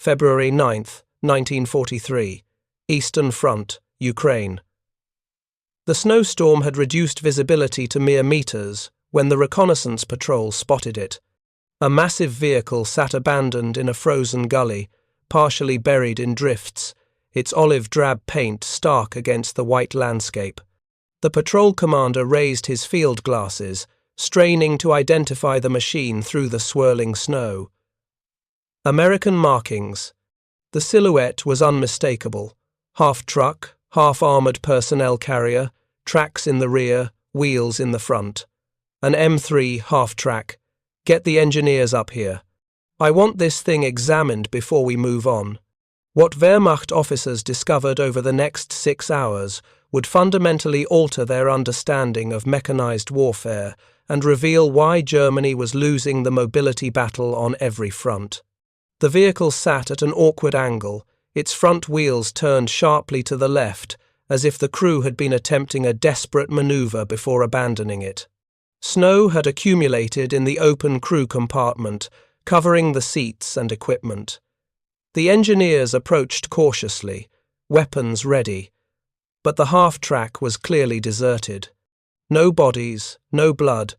February 9, 1943, Eastern Front, Ukraine. The snowstorm had reduced visibility to mere meters when the reconnaissance patrol spotted it. A massive vehicle sat abandoned in a frozen gully, partially buried in drifts, its olive-drab paint stark against the white landscape. The patrol commander raised his field glasses, straining to identify the machine through the swirling snow. American markings. The silhouette was unmistakable. Half-truck, half-armored personnel carrier, tracks in the rear, wheels in the front. An M3 half-track. Get the engineers up here. I want this thing examined before we move on. What Wehrmacht officers discovered over the next 6 hours would fundamentally alter their understanding of mechanized warfare and reveal why Germany was losing the mobility battle on every front. The vehicle sat at an awkward angle, its front wheels turned sharply to the left, as if the crew had been attempting a desperate maneuver before abandoning it. Snow had accumulated in the open crew compartment, covering the seats and equipment. The engineers approached cautiously, weapons ready, but the half-track was clearly deserted. No bodies, no blood,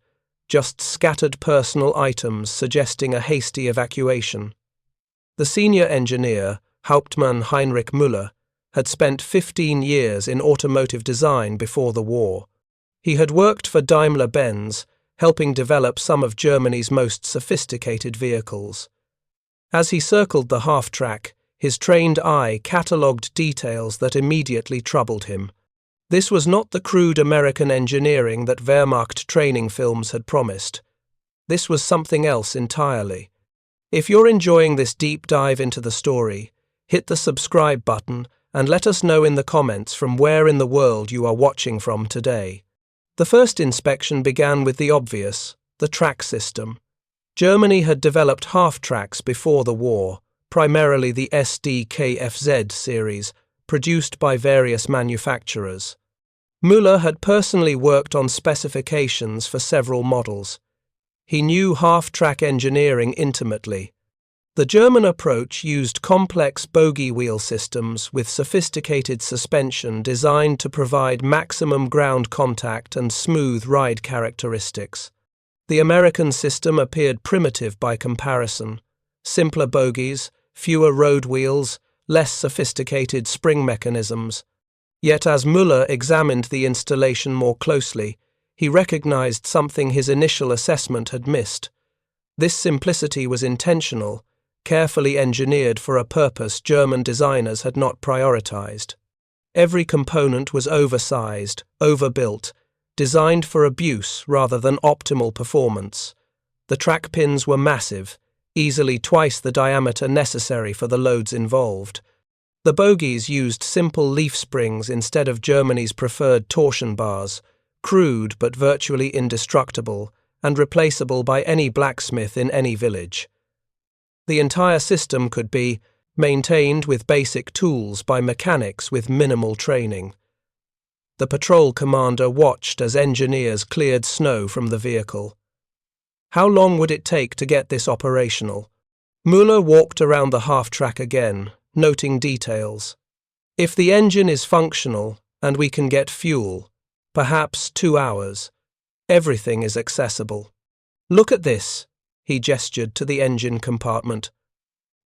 just scattered personal items suggesting a hasty evacuation. The senior engineer, Hauptmann Heinrich Müller, had spent 15 years in automotive design before the war. He had worked for Daimler-Benz, helping develop some of Germany's most sophisticated vehicles. As he circled the half-track, his trained eye catalogued details that immediately troubled him. This was not the crude American engineering that Wehrmacht training films had promised. This was something else entirely. If you're enjoying this deep dive into the story, hit the subscribe button and let us know in the comments from where in the world you are watching from today. The first inspection began with the obvious, the track system. Germany had developed half-tracks before the war, primarily the SD-KFZ series, produced by various manufacturers. Müller had personally worked on specifications for several models. He knew half-track engineering intimately. The German approach used complex bogie wheel systems with sophisticated suspension designed to provide maximum ground contact and smooth ride characteristics. The American system appeared primitive by comparison. Simpler bogies, fewer road wheels, less sophisticated spring mechanisms. Yet as Müller examined the installation more closely, he recognized something his initial assessment had missed. This simplicity was intentional, carefully engineered for a purpose German designers had not prioritized. Every component was oversized, overbuilt, designed for abuse rather than optimal performance. The track pins were massive, easily twice the diameter necessary for the loads involved. The bogies used simple leaf springs instead of Germany's preferred torsion bars, crude but virtually indestructible and replaceable by any blacksmith in any village. The entire system could be maintained with basic tools by mechanics with minimal training. The patrol commander watched as engineers cleared snow from the vehicle. How long would it take to get this operational? Müller walked around the half-track again, noting details. If the engine is functional and we can get fuel, perhaps 2 hours. Everything is accessible. Look at this, he gestured to the engine compartment.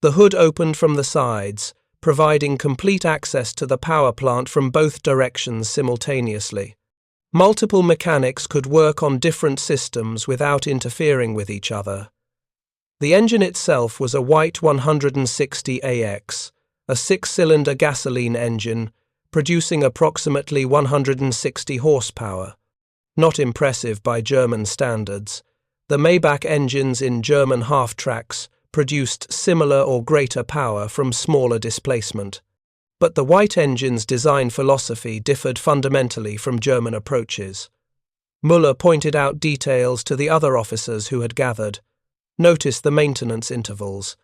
The hood opened from the sides, providing complete access to the power plant from both directions simultaneously. Multiple mechanics could work on different systems without interfering with each other. The engine itself was a white 160AX, a 6-cylinder gasoline engine, producing approximately 160 horsepower. Not impressive by German standards, the Maybach engines in German half-tracks produced similar or greater power from smaller displacement. But the white engine's design philosophy differed fundamentally from German approaches. Müller pointed out details to the other officers who had gathered. Notice the maintenance intervals.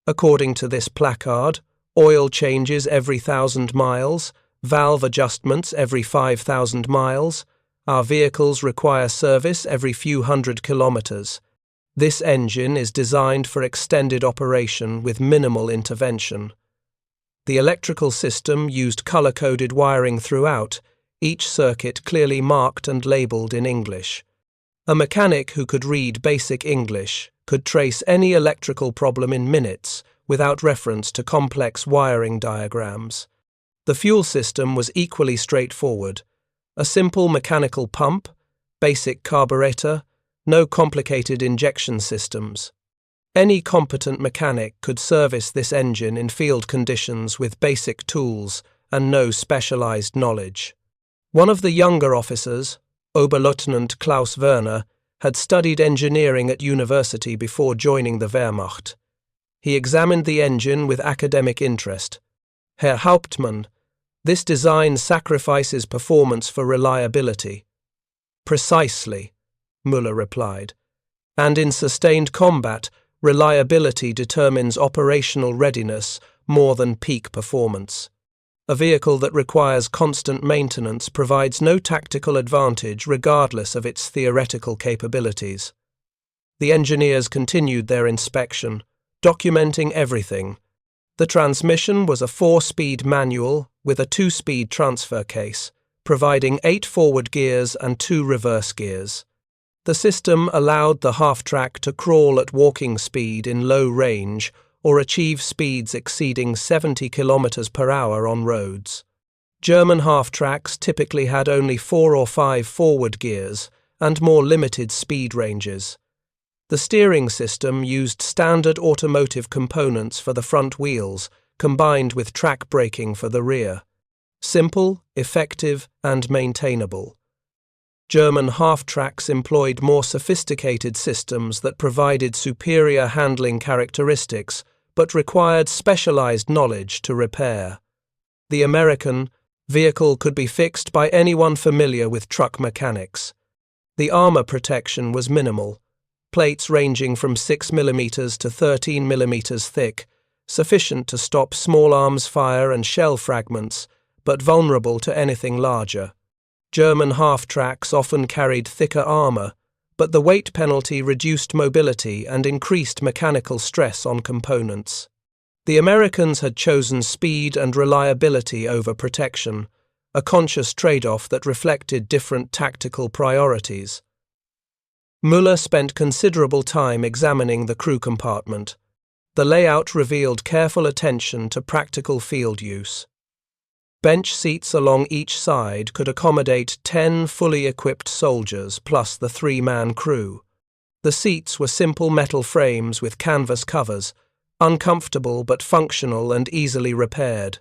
According to this placard, oil changes every 1,000 miles, valve adjustments every 5,000 miles. Our vehicles require service every few hundred kilometers. This engine is designed for extended operation with minimal intervention. The electrical system used color-coded wiring throughout, each circuit clearly marked and labeled in English. A mechanic who could read basic English could trace any electrical problem in minutes without reference to complex wiring diagrams. The fuel system was equally straightforward. A simple mechanical pump, basic carburetor, no complicated injection systems. Any competent mechanic could service this engine in field conditions with basic tools and no specialized knowledge. One of the younger officers, Oberleutnant Klaus Werner, had studied engineering at university before joining the Wehrmacht. He examined the engine with academic interest. Herr Hauptmann, this design sacrifices performance for reliability. Precisely, Müller replied. And in sustained combat, reliability determines operational readiness more than peak performance. A vehicle that requires constant maintenance provides no tactical advantage regardless of its theoretical capabilities. The engineers continued their inspection, documenting everything. The transmission was a 4-speed manual with a 2-speed transfer case, providing 8 forward gears and 2 reverse gears. The system allowed the half-track to crawl at walking speed in low range or achieve speeds exceeding 70 km/h on roads. German half-tracks typically had only 4 or 5 forward gears and more limited speed ranges. The steering system used standard automotive components for the front wheels, combined with track braking for the rear. Simple, effective, and maintainable. German half-tracks employed more sophisticated systems that provided superior handling characteristics but required specialized knowledge to repair. The American vehicle could be fixed by anyone familiar with truck mechanics. The armor protection was minimal, plates ranging from 6 mm to 13 mm thick, sufficient to stop small arms fire and shell fragments, but vulnerable to anything larger. German half-tracks often carried thicker armor, but the weight penalty reduced mobility and increased mechanical stress on components. The Americans had chosen speed and reliability over protection, a conscious trade-off that reflected different tactical priorities. Müller spent considerable time examining the crew compartment. The layout revealed careful attention to practical field use. Bench seats along each side could accommodate 10 fully equipped soldiers plus the 3-man crew. The seats were simple metal frames with canvas covers, uncomfortable but functional and easily repaired.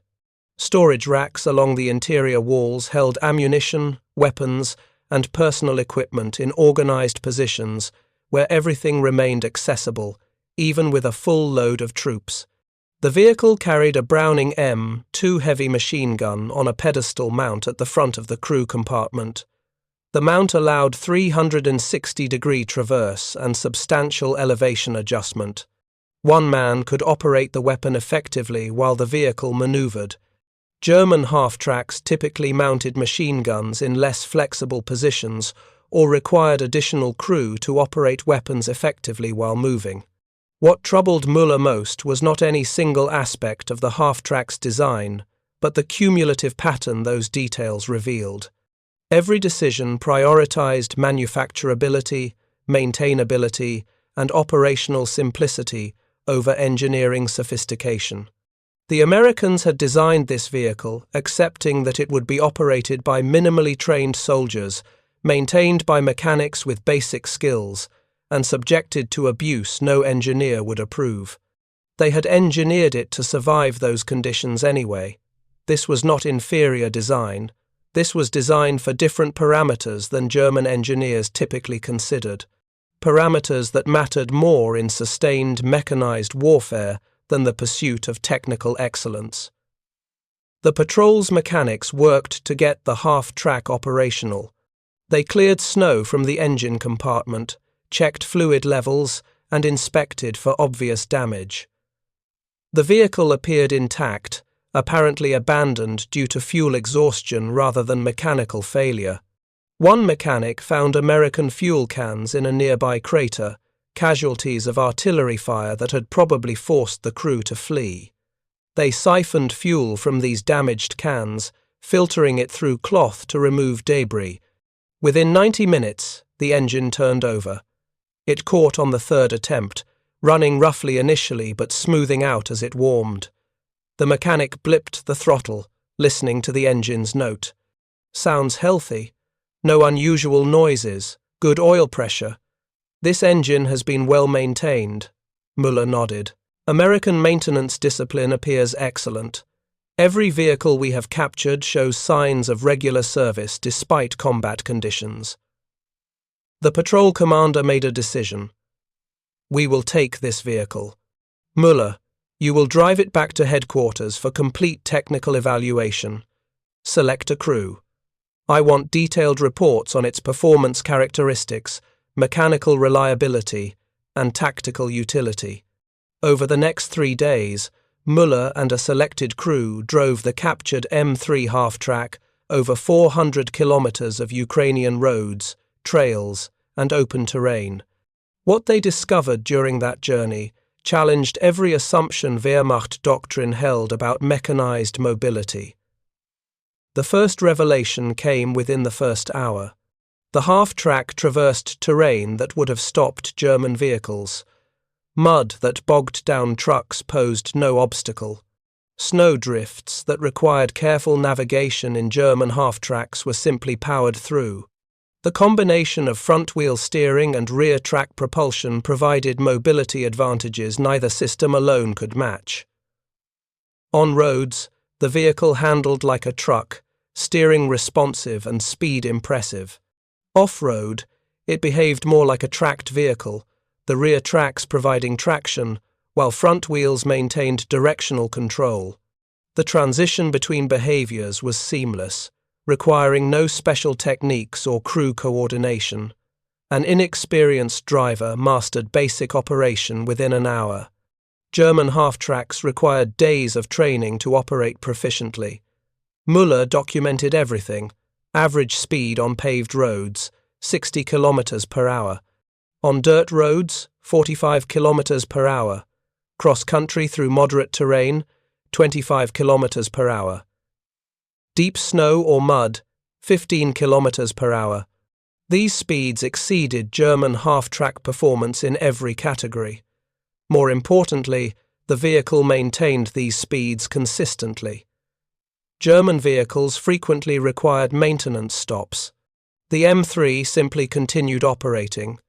Storage racks along the interior walls held ammunition, weapons, and personal equipment in organized positions where everything remained accessible, even with a full load of troops. The vehicle carried a Browning M2 heavy machine gun on a pedestal mount at the front of the crew compartment. The mount allowed 360-degree traverse and substantial elevation adjustment. One man could operate the weapon effectively while the vehicle maneuvered. German half-tracks typically mounted machine guns in less flexible positions or required additional crew to operate weapons effectively while moving. What troubled Müller most was not any single aspect of the half-track's design, but the cumulative pattern those details revealed. Every decision prioritized manufacturability, maintainability, and operational simplicity over engineering sophistication. The Americans had designed this vehicle accepting that it would be operated by minimally trained soldiers, maintained by mechanics with basic skills, and subjected to abuse no engineer would approve. They had engineered it to survive those conditions anyway. This was not inferior design. This was designed for different parameters than German engineers typically considered, parameters that mattered more in sustained mechanized warfare than the pursuit of technical excellence. The patrol's mechanics worked to get the half-track operational. They cleared snow from the engine compartment, checked fluid levels, and inspected for obvious damage. The vehicle appeared intact, apparently abandoned due to fuel exhaustion rather than mechanical failure. One mechanic found American fuel cans in a nearby crater, casualties of artillery fire that had probably forced the crew to flee. They siphoned fuel from these damaged cans, filtering it through cloth to remove debris. Within 90 minutes, the engine turned over. It caught on the third attempt, running roughly initially but smoothing out as it warmed. The mechanic blipped the throttle, listening to the engine's note. Sounds healthy. No unusual noises, good oil pressure. This engine has been well maintained. Muller nodded. American maintenance discipline appears excellent. Every vehicle we have captured shows signs of regular service despite combat conditions. The patrol commander made a decision. We will take this vehicle. Muller, you will drive it back to headquarters for complete technical evaluation. Select a crew. I want detailed reports on its performance characteristics, mechanical reliability, and tactical utility. Over the next 3 days, Muller and a selected crew drove the captured M3 half-track over 400 kilometers of Ukrainian roads, trails, and open terrain. What they discovered during that journey challenged every assumption Wehrmacht doctrine held about mechanized mobility. The first revelation came within the first hour. The half-track traversed terrain that would have stopped German vehicles. Mud that bogged down trucks posed no obstacle. Snowdrifts that required careful navigation in German half-tracks were simply powered through. The combination of front-wheel steering and rear-track propulsion provided mobility advantages neither system alone could match. On roads, the vehicle handled like a truck, steering responsive and speed impressive. Off-road, it behaved more like a tracked vehicle, the rear tracks providing traction, while front wheels maintained directional control. The transition between behaviors was seamless, requiring no special techniques or crew coordination. An inexperienced driver mastered basic operation within an hour. German half-tracks required days of training to operate proficiently. Muller documented everything: average speed on paved roads, 60 kilometers per hour. On dirt roads, 45 kilometers per hour. Cross-country through moderate terrain, 25 kilometers per hour. Deep snow or mud, 15 kilometers per hour. These speeds exceeded German half-track performance in every category. More importantly, the vehicle maintained these speeds consistently. German vehicles frequently required maintenance stops. The M3 simply continued operating.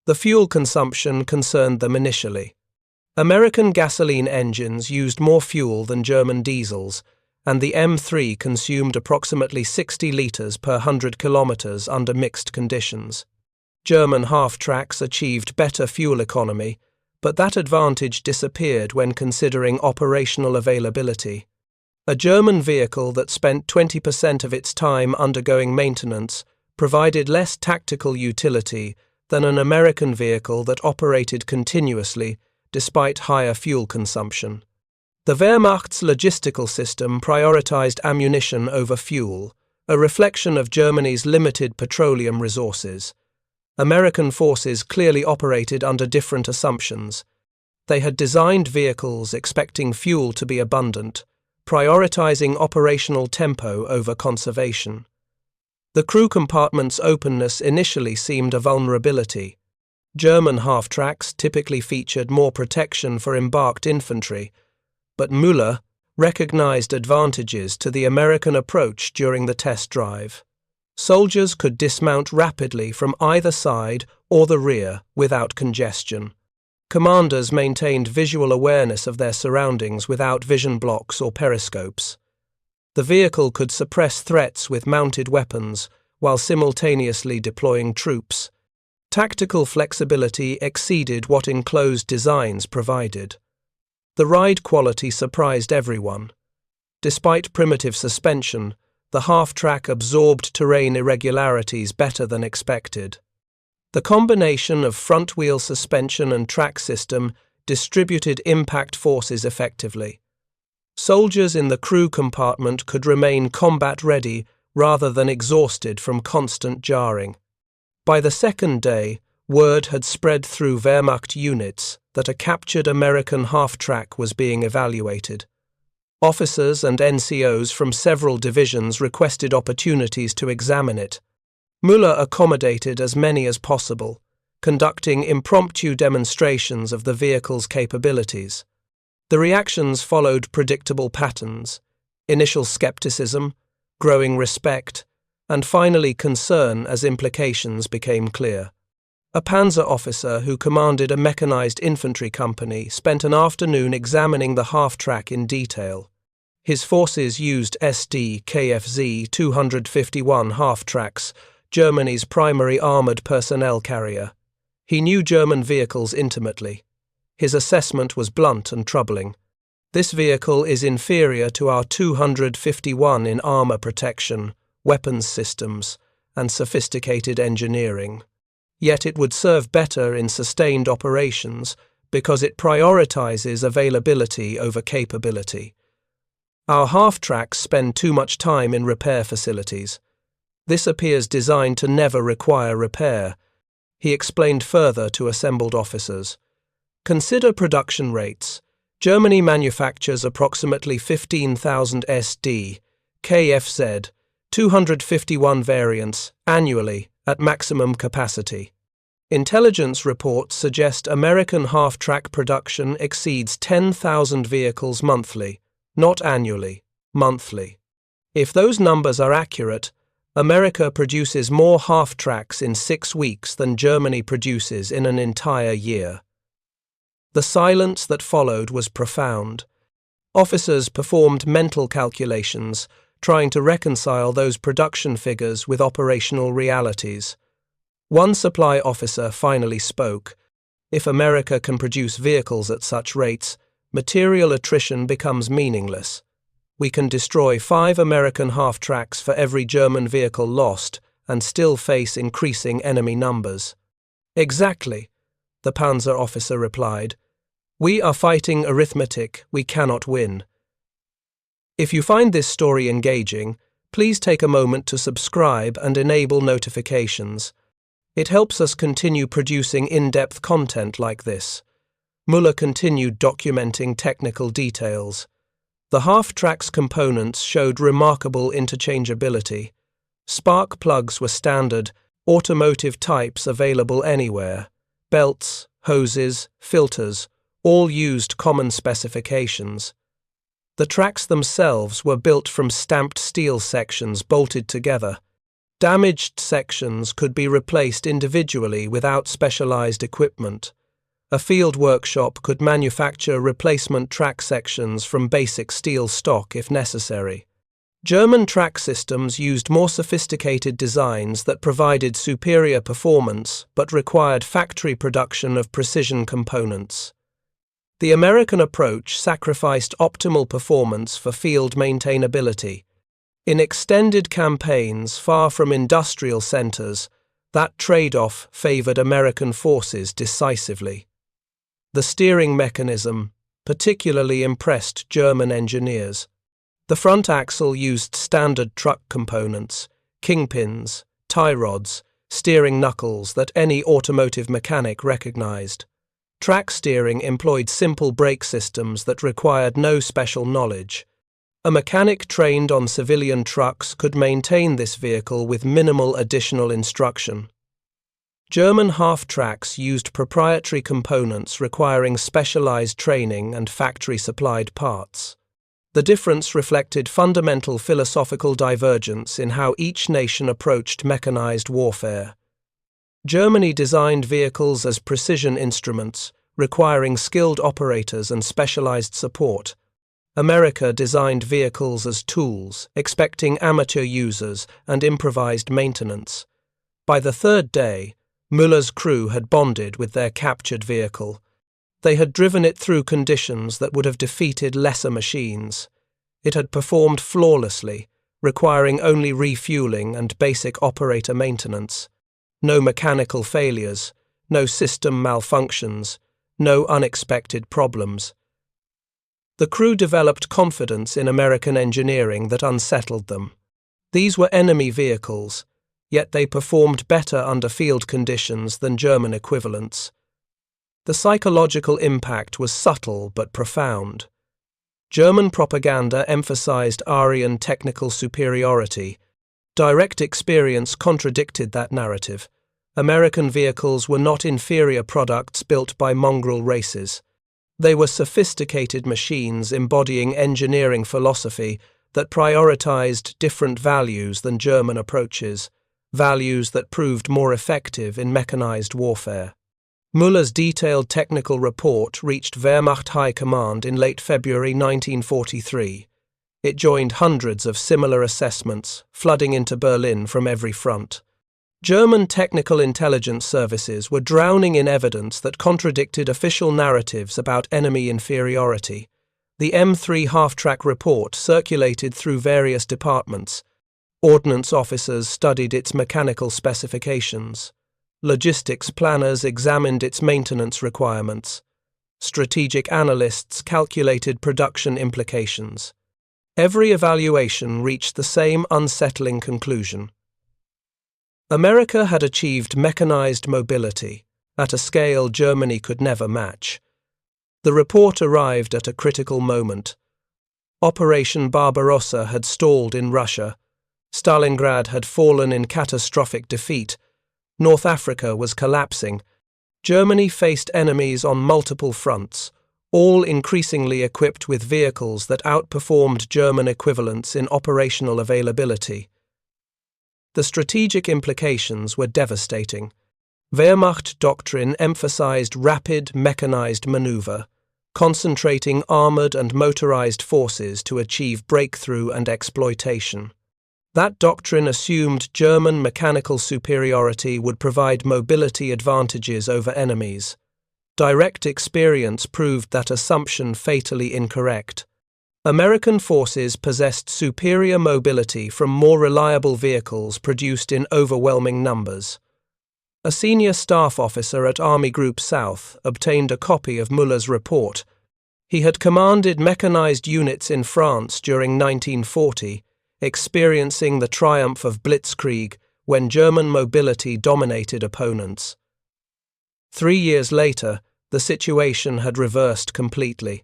The fuel consumption concerned them initially. American gasoline engines used more fuel than German diesels, and the M3 consumed approximately 60 litres per 100 kilometres under mixed conditions. German half-tracks achieved better fuel economy, but that advantage disappeared when considering operational availability. A German vehicle that spent 20% of its time undergoing maintenance provided less tactical utility than an American vehicle that operated continuously despite higher fuel consumption. The Wehrmacht's logistical system prioritized ammunition over fuel, a reflection of Germany's limited petroleum resources. American forces clearly operated under different assumptions. They had designed vehicles expecting fuel to be abundant, prioritizing operational tempo over conservation. The crew compartment's openness initially seemed a vulnerability. German half-tracks typically featured more protection for embarked infantry, but Müller recognized advantages to the American approach during the test drive. Soldiers could dismount rapidly from either side or the rear without congestion. Commanders maintained visual awareness of their surroundings without vision blocks or periscopes. The vehicle could suppress threats with mounted weapons while simultaneously deploying troops. Tactical flexibility exceeded what enclosed designs provided. The ride quality surprised everyone. Despite primitive suspension, the half-track absorbed terrain irregularities better than expected. The combination of front-wheel suspension and track system distributed impact forces effectively. Soldiers in the crew compartment could remain combat-ready rather than exhausted from constant jarring. By the second day, word had spread through Wehrmacht units that a captured American half-track was being evaluated. Officers and NCOs from several divisions requested opportunities to examine it. Müller accommodated as many as possible, conducting impromptu demonstrations of the vehicle's capabilities. The reactions followed predictable patterns: initial skepticism, growing respect, and finally concern as implications became clear. A panzer officer who commanded a mechanized infantry company spent an afternoon examining the half-track in detail. His forces used SD KFZ 251 half-tracks, Germany's primary armoured personnel carrier. He knew German vehicles intimately. His assessment was blunt and troubling. This vehicle is inferior to our 251 in armour protection, weapons systems, and sophisticated engineering. Yet it would serve better in sustained operations because it prioritizes availability over capability. Our half-tracks spend too much time in repair facilities. This appears designed to never require repair, he explained further to assembled officers. Consider production rates. Germany manufactures approximately 15,000 SD, KFZ, 251 variants annually at maximum capacity. Intelligence reports suggest American half-track production exceeds 10,000 vehicles monthly, not annually, monthly. If those numbers are accurate, America produces more half-tracks in 6 weeks than Germany produces in an entire year. The silence that followed was profound. Officers performed mental calculations, trying to reconcile those production figures with operational realities. One supply officer finally spoke. If America can produce vehicles at such rates, material attrition becomes meaningless. We can destroy 5 American half-tracks for every German vehicle lost and still face increasing enemy numbers. Exactly, the panzer officer replied. We are fighting arithmetic, we cannot win. If you find this story engaging, please take a moment to subscribe and enable notifications. It helps us continue producing in-depth content like this. Müller continued documenting technical details. The half-track's components showed remarkable interchangeability. Spark plugs were standard, automotive types available anywhere. Belts, hoses, filters, all used common specifications. The tracks themselves were built from stamped steel sections bolted together. Damaged sections could be replaced individually without specialized equipment. A field workshop could manufacture replacement track sections from basic steel stock if necessary. German track systems used more sophisticated designs that provided superior performance but required factory production of precision components. The American approach sacrificed optimal performance for field maintainability. In extended campaigns far from industrial centers, that trade-off favored American forces decisively. The steering mechanism particularly impressed German engineers. The front axle used standard truck components, kingpins, tie rods, steering knuckles that any automotive mechanic recognized. Track steering employed simple brake systems that required no special knowledge. A mechanic trained on civilian trucks could maintain this vehicle with minimal additional instruction. German half-tracks used proprietary components requiring specialized training and factory-supplied parts. The difference reflected fundamental philosophical divergence in how each nation approached mechanized warfare. Germany designed vehicles as precision instruments, requiring skilled operators and specialized support. America designed vehicles as tools, expecting amateur users and improvised maintenance. By the third day, Müller's crew had bonded with their captured vehicle. They had driven it through conditions that would have defeated lesser machines. It had performed flawlessly, requiring only refueling and basic operator maintenance. No mechanical failures, no system malfunctions, no unexpected problems. The crew developed confidence in American engineering that unsettled them. These were enemy vehicles, yet they performed better under field conditions than German equivalents. The psychological impact was subtle but profound. German propaganda emphasized Aryan technical superiority. Direct experience contradicted that narrative. American vehicles were not inferior products built by mongrel races. They were sophisticated machines embodying engineering philosophy that prioritized different values than German approaches, values that proved more effective in mechanized warfare. Müller's detailed technical report reached Wehrmacht High Command in late February 1943. It joined hundreds of similar assessments, flooding into Berlin from every front. German technical intelligence services were drowning in evidence that contradicted official narratives about enemy inferiority. The M3 half-track report circulated through various departments. Ordnance officers studied its mechanical specifications. Logistics planners examined its maintenance requirements. Strategic analysts calculated production implications. Every evaluation reached the same unsettling conclusion. America had achieved mechanized mobility at a scale Germany could never match. The report arrived at a critical moment. Operation Barbarossa had stalled in Russia. Stalingrad had fallen in catastrophic defeat. North Africa was collapsing. Germany faced enemies on multiple fronts, all increasingly equipped with vehicles that outperformed German equivalents in operational availability. The strategic implications were devastating. Wehrmacht doctrine emphasized rapid, mechanized maneuver, concentrating armored and motorized forces to achieve breakthrough and exploitation. That doctrine assumed German mechanical superiority would provide mobility advantages over enemies. Direct experience proved that assumption fatally incorrect. American forces possessed superior mobility from more reliable vehicles produced in overwhelming numbers. A senior staff officer at Army Group South obtained a copy of Müller's report. He had commanded mechanized units in France during 1940, experiencing the triumph of Blitzkrieg when German mobility dominated opponents. 3 years later, the situation had reversed completely.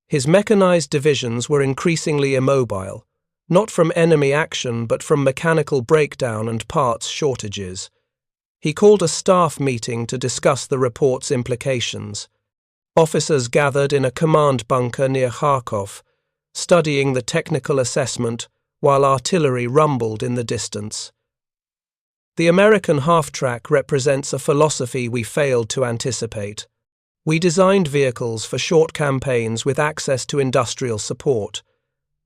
His mechanized divisions were increasingly immobile, not from enemy action but from mechanical breakdown and parts shortages. He called a staff meeting to discuss the report's implications. Officers gathered in a command bunker near Kharkov, studying the technical assessment while artillery rumbled in the distance. The American half-track represents a philosophy we failed to anticipate. We designed vehicles for short campaigns with access to industrial support.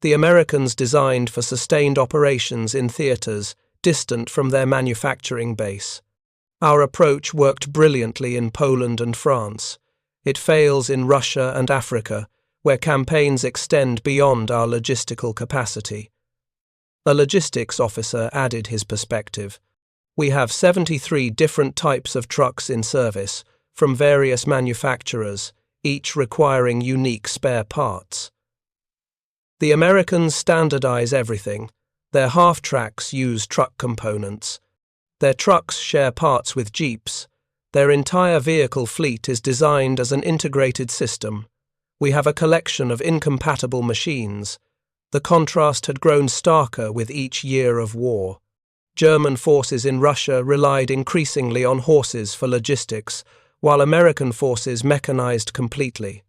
The Americans designed for sustained operations in theaters distant from their manufacturing base. Our approach worked brilliantly in Poland and France. It fails in Russia and Africa, where campaigns extend beyond our logistical capacity. A logistics officer added his perspective. We have 73 different types of trucks in service, from various manufacturers, each requiring unique spare parts. The Americans standardize everything. Their half-tracks use truck components. Their trucks share parts with Jeeps. Their entire vehicle fleet is designed as an integrated system. We have a collection of incompatible machines. The contrast had grown starker with each year of war. German forces in Russia relied increasingly on horses for logistics, while American forces mechanized completely.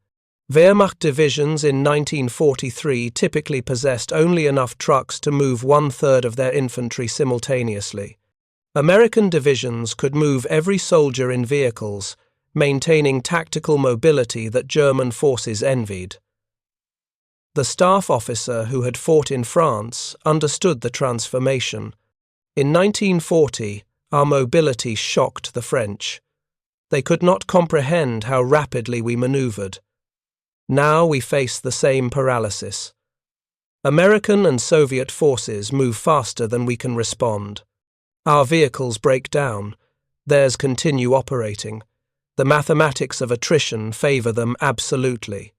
Wehrmacht divisions in 1943 typically possessed only enough trucks to move 1/3 of their infantry simultaneously. American divisions could move every soldier in vehicles, maintaining tactical mobility that German forces envied. The staff officer who had fought in France understood the transformation. In 1940, our mobility shocked the French. They could not comprehend how rapidly we maneuvered. Now we face the same paralysis. American and Soviet forces move faster than we can respond. Our vehicles break down. Theirs continue operating. The mathematics of attrition favor them absolutely.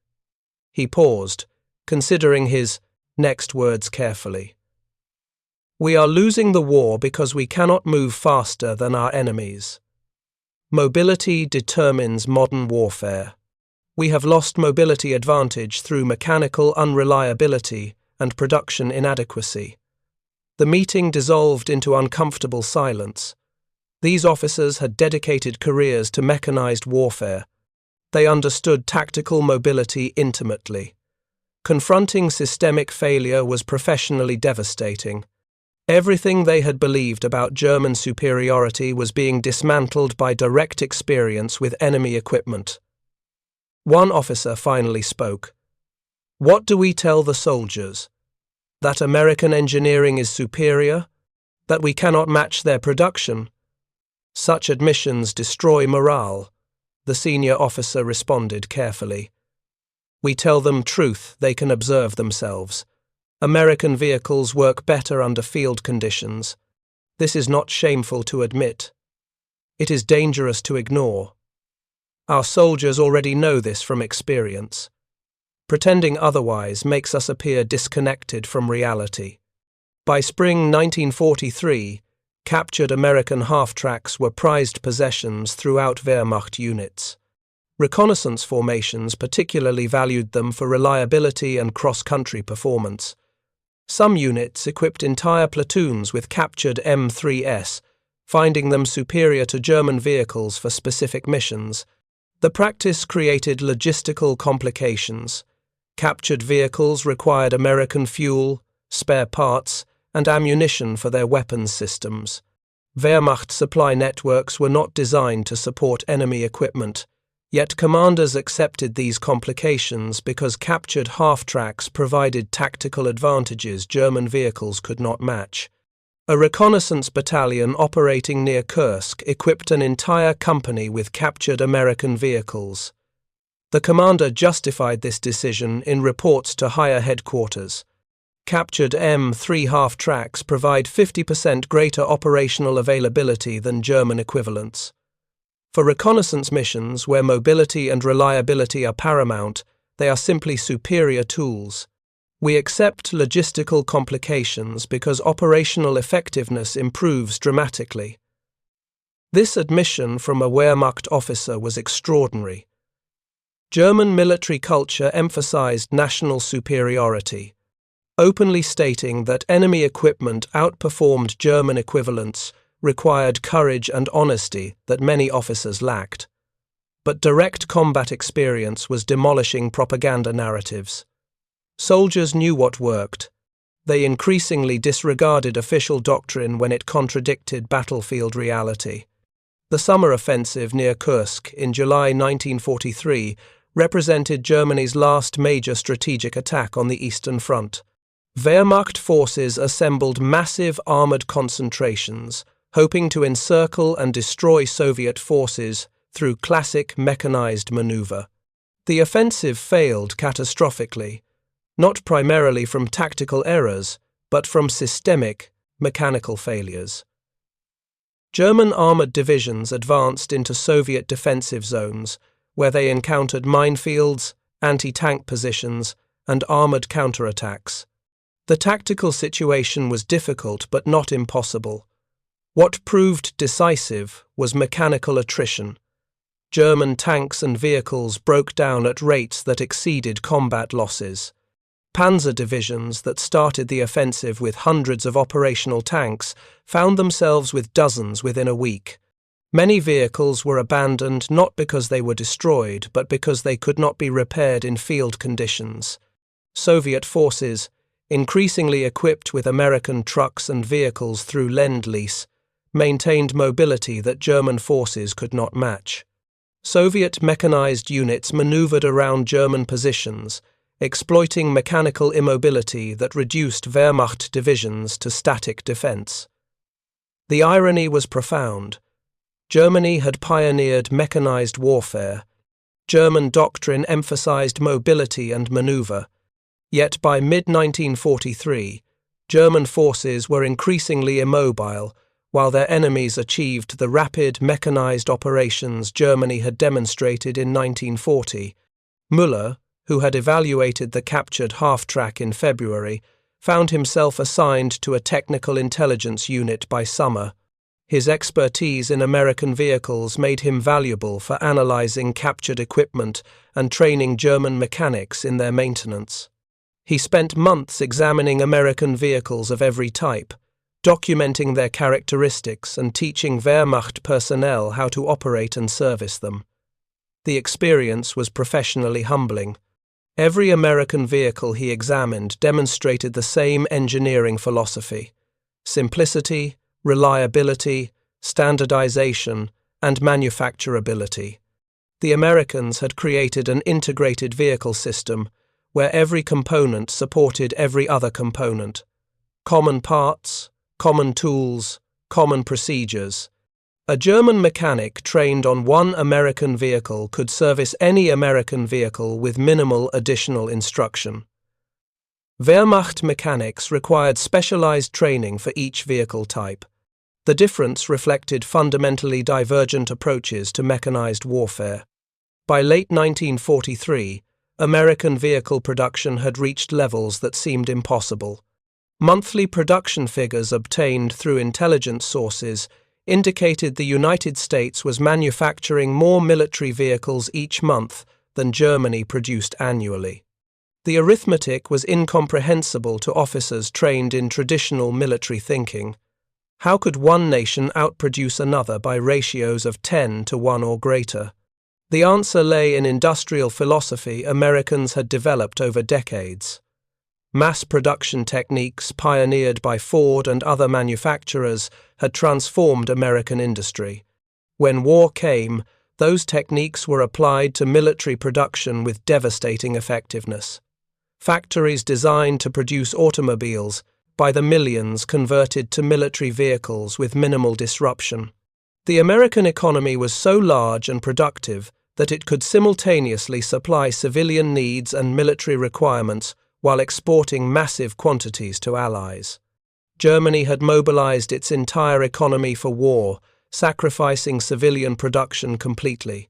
He paused, considering his next words carefully. We are losing the war because we cannot move faster than our enemies. Mobility determines modern warfare. We have lost mobility advantage through mechanical unreliability and production inadequacy. The meeting dissolved into uncomfortable silence. These officers had dedicated careers to mechanized warfare. They understood tactical mobility intimately. Confronting systemic failure was professionally devastating. Everything they had believed about German superiority was being dismantled by direct experience with enemy equipment. One officer finally spoke. "What do we tell the soldiers? That American engineering is superior? That we cannot match their production? Such admissions destroy morale," the senior officer responded carefully. "We tell them truth they can observe themselves. American vehicles work better under field conditions. This is not shameful to admit. It is dangerous to ignore. Our soldiers already know this from experience. Pretending otherwise makes us appear disconnected from reality." By spring 1943, captured American half-tracks were prized possessions throughout Wehrmacht units. Reconnaissance formations particularly valued them for reliability and cross-country performance. Some units equipped entire platoons with captured M3s, finding them superior to German vehicles for specific missions. The practice created logistical complications. Captured vehicles required American fuel, spare parts, and ammunition for their weapons systems. Wehrmacht supply networks were not designed to support enemy equipment, yet commanders accepted these complications because captured half-tracks provided tactical advantages German vehicles could not match. A reconnaissance battalion operating near Kursk equipped an entire company with captured American vehicles. The commander justified this decision in reports to higher headquarters. Captured M3 half-tracks provide 50% greater operational availability than German equivalents. For reconnaissance missions where mobility and reliability are paramount, they are simply superior tools. We accept logistical complications because operational effectiveness improves dramatically. This admission from a Wehrmacht officer was extraordinary. German military culture emphasized national superiority, openly stating that enemy equipment outperformed German equivalents required courage and honesty that many officers lacked. But direct combat experience was demolishing propaganda narratives. Soldiers knew what worked. They increasingly disregarded official doctrine when it contradicted battlefield reality. The summer offensive near Kursk in July 1943 represented Germany's last major strategic attack on the Eastern Front. Wehrmacht forces assembled massive armored concentrations, hoping to encircle and destroy Soviet forces through classic mechanized maneuver. The offensive failed catastrophically, not primarily from tactical errors, but from systemic, mechanical failures. German armored divisions advanced into Soviet defensive zones, where they encountered minefields, anti-tank positions, and armored counterattacks. The tactical situation was difficult but not impossible. What proved decisive was mechanical attrition. German tanks and vehicles broke down at rates that exceeded combat losses. Panzer divisions that started the offensive with hundreds of operational tanks found themselves with dozens within a week. Many vehicles were abandoned not because they were destroyed, but because they could not be repaired in field conditions. Soviet forces, increasingly equipped with American trucks and vehicles through Lend-Lease, maintained mobility that German forces could not match. Soviet mechanized units maneuvered around German positions, exploiting mechanical immobility that reduced Wehrmacht divisions to static defense. The irony was profound. Germany had pioneered mechanized warfare. German doctrine emphasized mobility and maneuver. Yet by mid-1943, German forces were increasingly immobile, while their enemies achieved the rapid mechanized operations Germany had demonstrated in 1940. Müller, who had evaluated the captured half-track in February, found himself assigned to a technical intelligence unit by summer. His expertise in American vehicles made him valuable for analyzing captured equipment and training German mechanics in their maintenance. He spent months examining American vehicles of every type, documenting their characteristics and teaching Wehrmacht personnel how to operate and service them. The experience was professionally humbling. Every American vehicle he examined demonstrated the same engineering philosophy: simplicity, reliability, standardization, and manufacturability. The Americans had created an integrated vehicle system where every component supported every other component. Common parts, common tools, common procedures. A German mechanic trained on one American vehicle could service any American vehicle with minimal additional instruction. Wehrmacht mechanics required specialized training for each vehicle type. The difference reflected fundamentally divergent approaches to mechanized warfare. By late 1943, American vehicle production had reached levels that seemed impossible. Monthly production figures obtained through intelligence sources indicated the United States was manufacturing more military vehicles each month than Germany produced annually. The arithmetic was incomprehensible to officers trained in traditional military thinking. How could one nation outproduce another by ratios of 10 to 1 or greater? The answer lay in industrial philosophy Americans had developed over decades. Mass production techniques pioneered by Ford and other manufacturers had transformed American industry. When war came, those techniques were applied to military production with devastating effectiveness. Factories designed to produce automobiles by the millions converted to military vehicles with minimal disruption. The American economy was so large and productive that it could simultaneously supply civilian needs and military requirements while exporting massive quantities to allies. Germany had mobilized its entire economy for war, sacrificing civilian production completely.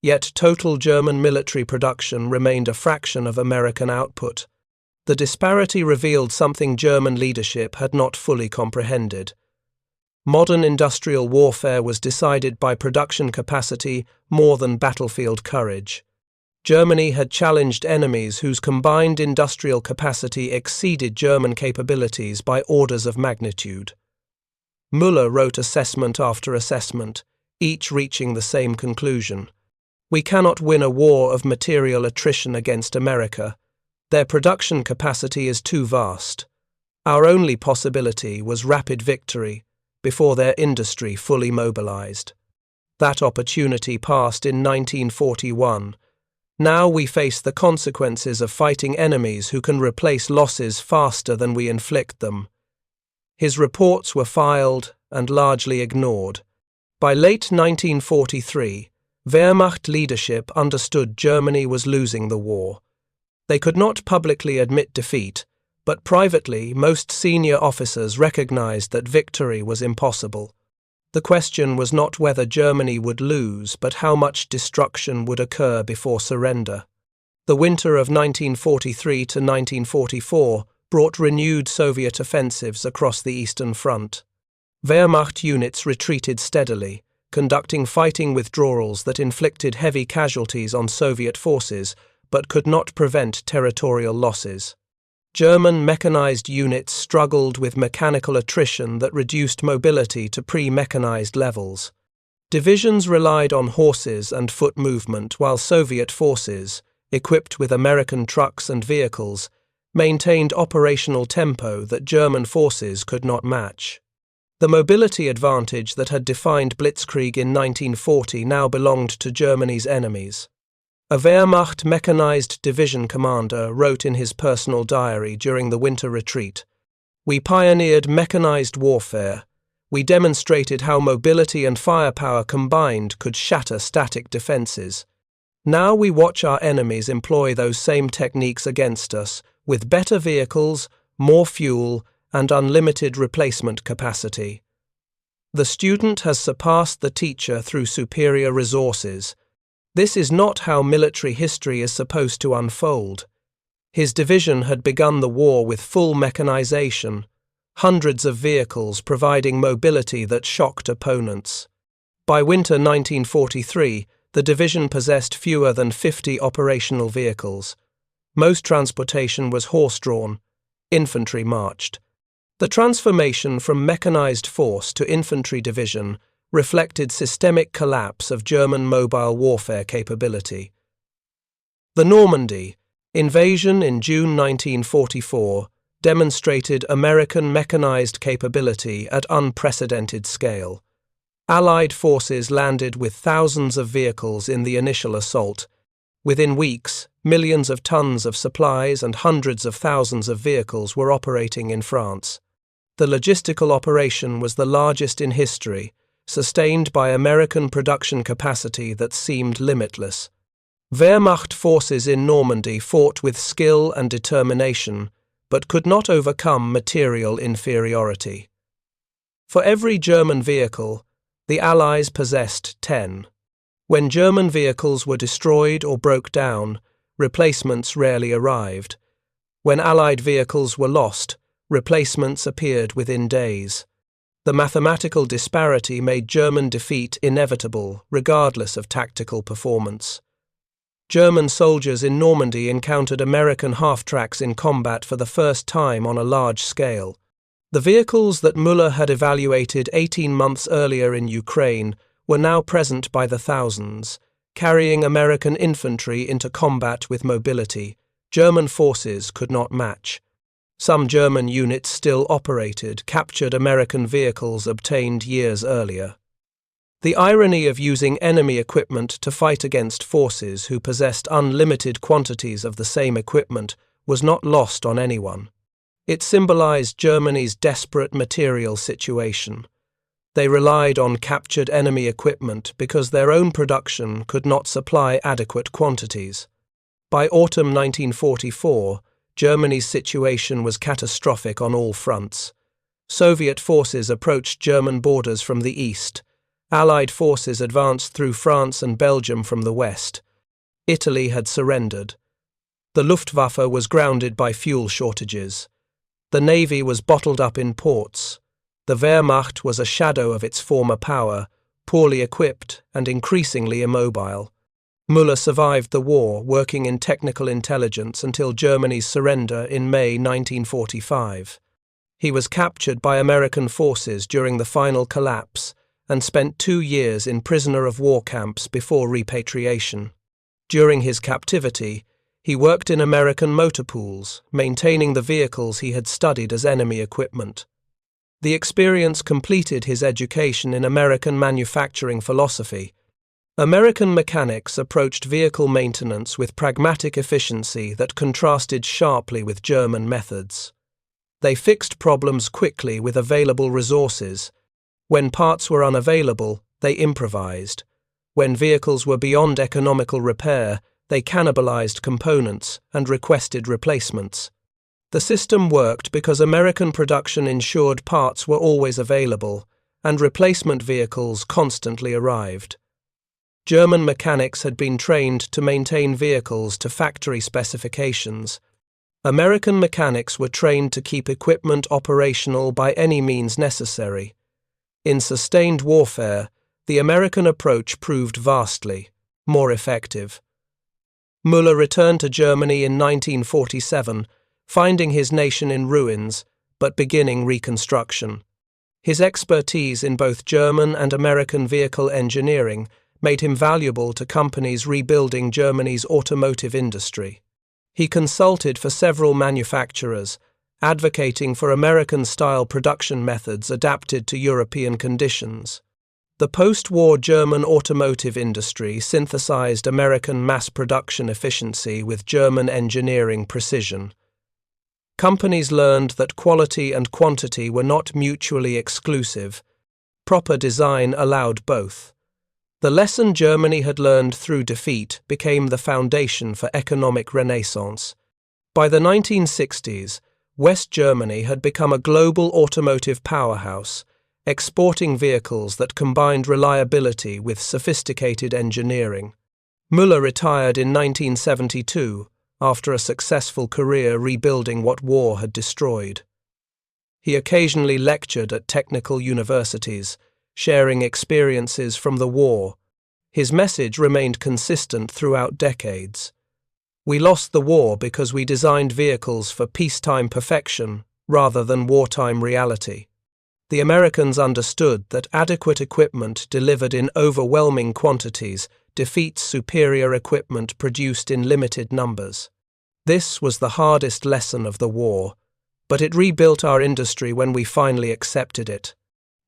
Yet total German military production remained a fraction of American output. The disparity revealed something German leadership had not fully comprehended. Modern industrial warfare was decided by production capacity more than battlefield courage. Germany had challenged enemies whose combined industrial capacity exceeded German capabilities by orders of magnitude. Müller wrote assessment after assessment, each reaching the same conclusion. We cannot win a war of material attrition against America. Their production capacity is too vast. Our only possibility was rapid victory before their industry fully mobilized. That opportunity passed in 1941. Now we face the consequences of fighting enemies who can replace losses faster than we inflict them. His reports were filed and largely ignored. By late 1943, Wehrmacht leadership understood Germany was losing the war. They could not publicly admit defeat, but privately most senior officers recognized that victory was impossible. The question was not whether Germany would lose, but how much destruction would occur before surrender. The winter of 1943 to 1944 brought renewed Soviet offensives across the Eastern Front. Wehrmacht units retreated steadily, conducting fighting withdrawals that inflicted heavy casualties on Soviet forces but could not prevent territorial losses. German mechanized units struggled with mechanical attrition that reduced mobility to pre-mechanized levels. Divisions relied on horses and foot movement, while Soviet forces, equipped with American trucks and vehicles, maintained operational tempo that German forces could not match. The mobility advantage that had defined Blitzkrieg in 1940 now belonged to Germany's enemies. A Wehrmacht mechanized division commander wrote in his personal diary during the winter retreat, "We pioneered mechanized warfare. We demonstrated how mobility and firepower combined could shatter static defenses. Now we watch our enemies employ those same techniques against us, with better vehicles, more fuel, and unlimited replacement capacity. The student has surpassed the teacher through superior resources. This is not how military history is supposed to unfold. His division had begun the war with full mechanization, hundreds of vehicles providing mobility that shocked opponents. By winter 1943, the division possessed fewer than 50 operational vehicles. Most transportation was horse-drawn. Infantry marched. The transformation from mechanized force to infantry division reflected systemic collapse of German mobile warfare capability. The Normandy invasion in June 1944 demonstrated American mechanized capability at unprecedented scale. Allied forces landed with thousands of vehicles in the initial assault. Within weeks, millions of tons of supplies and hundreds of thousands of vehicles were operating in France. The logistical operation was the largest in history, sustained by American production capacity that seemed limitless. Wehrmacht forces in Normandy fought with skill and determination, but could not overcome material inferiority. For every German vehicle, the Allies possessed 10. When German vehicles were destroyed or broke down, replacements rarely arrived. When Allied vehicles were lost, replacements appeared within days. The mathematical disparity made German defeat inevitable, regardless of tactical performance. German soldiers in Normandy encountered American half-tracks in combat for the first time on a large scale. The vehicles that Müller had evaluated 18 months earlier in Ukraine were now present by the thousands, carrying American infantry into combat with mobility German forces could not match. Some German units still operated, captured American vehicles obtained years earlier. The irony of using enemy equipment to fight against forces who possessed unlimited quantities of the same equipment was not lost on anyone. It symbolized Germany's desperate material situation. They relied on captured enemy equipment because their own production could not supply adequate quantities. By autumn 1944, Germany's situation was catastrophic on all fronts. Soviet forces approached German borders from the east. Allied forces advanced through France and Belgium from the west. Italy had surrendered. The Luftwaffe was grounded by fuel shortages. The navy was bottled up in ports. The Wehrmacht was a shadow of its former power, poorly equipped and increasingly immobile. Müller survived the war, working in technical intelligence until Germany's surrender in May 1945. He was captured by American forces during the final collapse and spent 2 years in prisoner of war camps before repatriation. During his captivity, he worked in American motor pools, maintaining the vehicles he had studied as enemy equipment. The experience completed his education in American manufacturing philosophy. American mechanics approached vehicle maintenance with pragmatic efficiency that contrasted sharply with German methods. They fixed problems quickly with available resources. When parts were unavailable, they improvised. When vehicles were beyond economical repair, they cannibalized components and requested replacements. The system worked because American production ensured parts were always available, and replacement vehicles constantly arrived. German mechanics had been trained to maintain vehicles to factory specifications. American mechanics were trained to keep equipment operational by any means necessary. In sustained warfare, the American approach proved vastly more effective. Müller returned to Germany in 1947, finding his nation in ruins, but beginning reconstruction. His expertise in both German and American vehicle engineering made him valuable to companies rebuilding Germany's automotive industry. He consulted for several manufacturers, advocating for American-style production methods adapted to European conditions. The post-war German automotive industry synthesized American mass production efficiency with German engineering precision. Companies learned that quality and quantity were not mutually exclusive. Proper design allowed both. The lesson Germany had learned through defeat became the foundation for economic renaissance. By the 1960s, West Germany had become a global automotive powerhouse, exporting vehicles that combined reliability with sophisticated engineering. Müller retired in 1972, after a successful career rebuilding what war had destroyed. He occasionally lectured at technical universities, sharing experiences from the war. His message remained consistent throughout decades. We lost the war because we designed vehicles for peacetime perfection rather than wartime reality. The Americans understood that adequate equipment delivered in overwhelming quantities defeats superior equipment produced in limited numbers. This was the hardest lesson of the war, but it rebuilt our industry when we finally accepted it.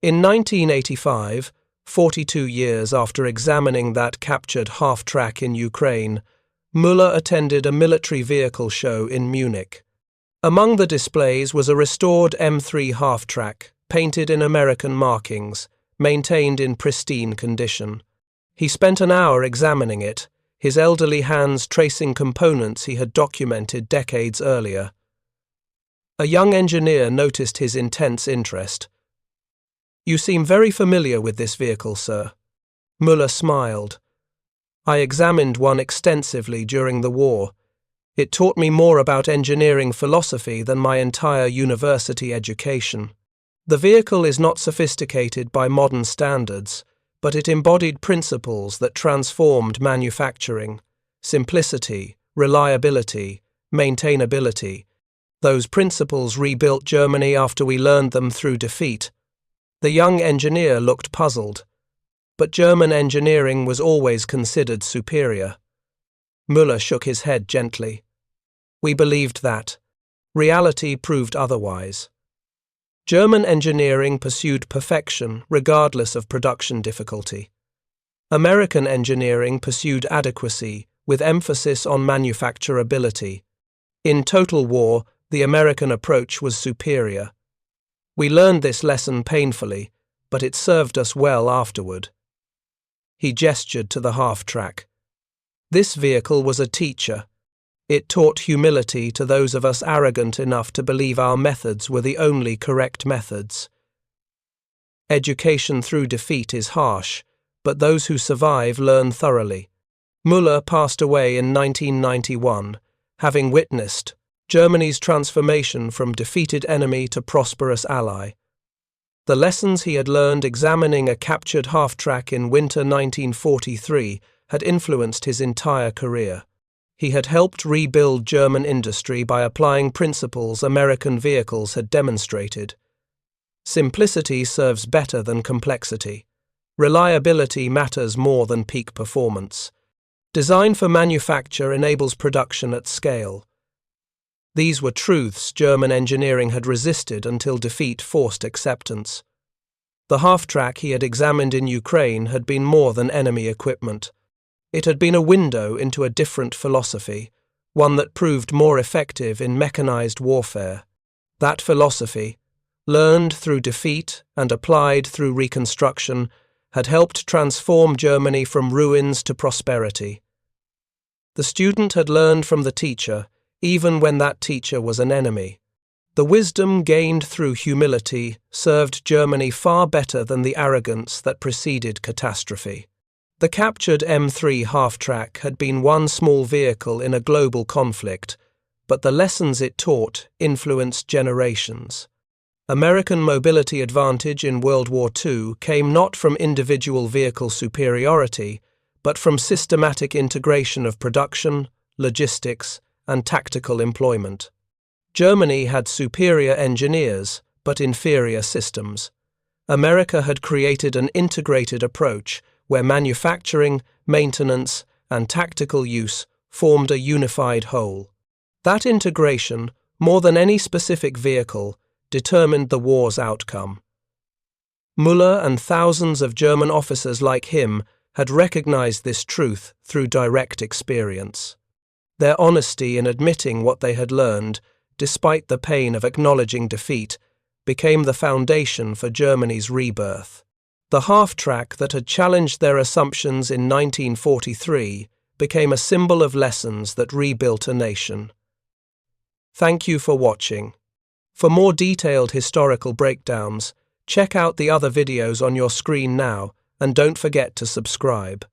In 1985, 42 years after examining that captured half-track in Ukraine, Müller attended a military vehicle show in Munich. Among the displays was a restored M3 half-track, painted in American markings, maintained in pristine condition. He spent an hour examining it, his elderly hands tracing components he had documented decades earlier. A young engineer noticed his intense interest. "You seem very familiar with this vehicle, sir." Müller smiled. "I examined one extensively during the war. It taught me more about engineering philosophy than my entire university education. The vehicle is not sophisticated by modern standards, but it embodied principles that transformed manufacturing: simplicity, reliability, maintainability. Those principles rebuilt Germany after we learned them through defeat." The young engineer looked puzzled. But German engineering was always considered superior. Müller shook his head gently. "We believed that. Reality proved otherwise. German engineering pursued perfection regardless of production difficulty. American engineering pursued adequacy with emphasis on manufacturability. In total war, the American approach was superior. We learned this lesson painfully, but it served us well afterward." He gestured to the half-track. "This vehicle was a teacher. It taught humility to those of us arrogant enough to believe our methods were the only correct methods. Education through defeat is harsh, but those who survive learn thoroughly." Müller passed away in 1991, having witnessed Germany's transformation from defeated enemy to prosperous ally. The lessons he had learned examining a captured half-track in winter 1943 had influenced his entire career. He had helped rebuild German industry by applying principles American vehicles had demonstrated. Simplicity serves better than complexity. Reliability matters more than peak performance. Design for manufacture enables production at scale. These were truths German engineering had resisted until defeat forced acceptance. The half-track he had examined in Ukraine had been more than enemy equipment. It had been a window into a different philosophy, one that proved more effective in mechanized warfare. That philosophy, learned through defeat and applied through reconstruction, had helped transform Germany from ruins to prosperity. The student had learned from the teacher, even when that teacher was an enemy. The wisdom gained through humility served Germany far better than the arrogance that preceded catastrophe. The captured M3 half-track had been one small vehicle in a global conflict, but the lessons it taught influenced generations. American mobility advantage in World War II came not from individual vehicle superiority, but from systematic integration of production, logistics, and tactical employment. Germany had superior engineers, but inferior systems. America had created an integrated approach where manufacturing, maintenance, and tactical use formed a unified whole. That integration, more than any specific vehicle, determined the war's outcome. Müller and thousands of German officers like him had recognized this truth through direct experience. Their honesty in admitting what they had learned, despite the pain of acknowledging defeat, became the foundation for Germany's rebirth. The half-track that had challenged their assumptions in 1943 became a symbol of lessons that rebuilt a nation. Thank you for watching. For more detailed historical breakdowns, check out the other videos on your screen now, and don't forget to subscribe.